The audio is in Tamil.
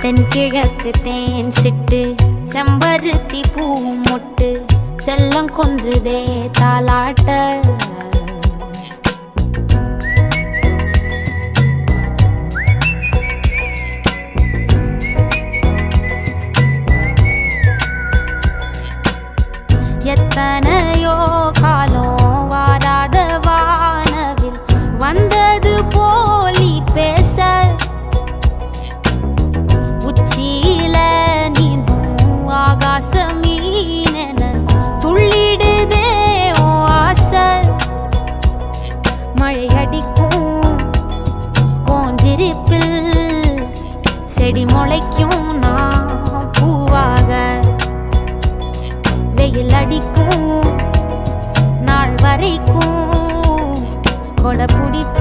தென்கிழக்கு தேன் சிட்டு செம்பருத்தி பூ மொட்டு செல்லம் கொஞ்சுதே தாலாட்ட எத்தனையோ காலம் வாராத வானவில் வந்தது போலி பேச உச்சியில நீந்தும் ஆகாச மீனென துள்ளிடுதே ஓ ஆசை மழை அடிக்கும் ஓஞ்சிருப்பில் செடி முளைக்கும் நான் பூவாக வெயில் அடிக்கும் நாள் வரைக்கும் கொடை பிடிப்ப